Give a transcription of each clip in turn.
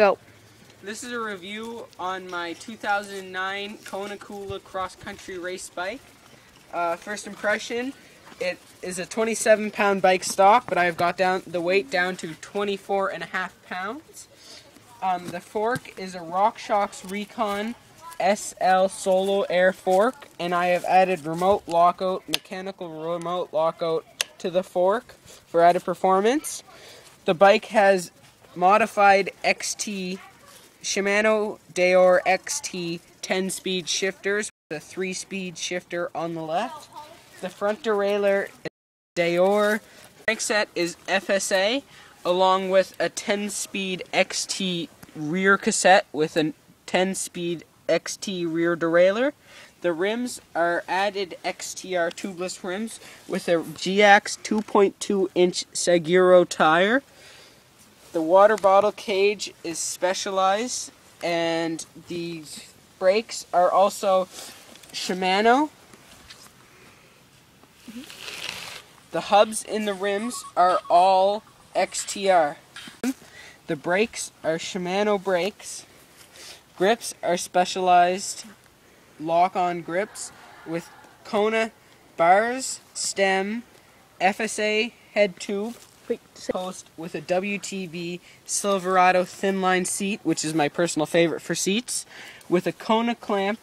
Go. This is a review on my 2009 Kona Kula cross-country race bike. First impression, it is a 27-pound bike stock, but I've got the weight down to 24.5 pounds. The fork is a RockShox Recon SL Solo Air fork, and I have added remote lockout, mechanical remote lockout to the fork for added performance. The bike has modified Shimano Deore XT 10-speed shifters with a 3-speed shifter on the left. The front derailleur is Deore. Crankset is FSA, along with a 10-speed XT rear cassette with a 10-speed XT rear derailleur. The rims are added XTR tubeless rims with a GX 2.2-inch Seguro tire. The water bottle cage is specialized, and the brakes are also Shimano. The hubs in the rims are all XTR. The brakes are Shimano brakes. Grips are specialized lock-on grips with Kona bars, stem, FSA head tube, post with a WTV Silverado thin line seat, which is my personal favorite for seats, with a Kona clamp.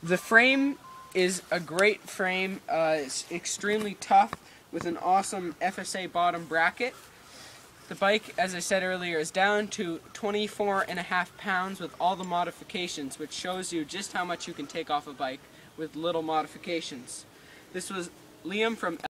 The frame is a great frame. It's extremely tough with an awesome FSA bottom bracket. The bike, as I said earlier, is down to 24.5 pounds with all the modifications, which shows you just how much you can take off a bike with little modifications. This was Liam from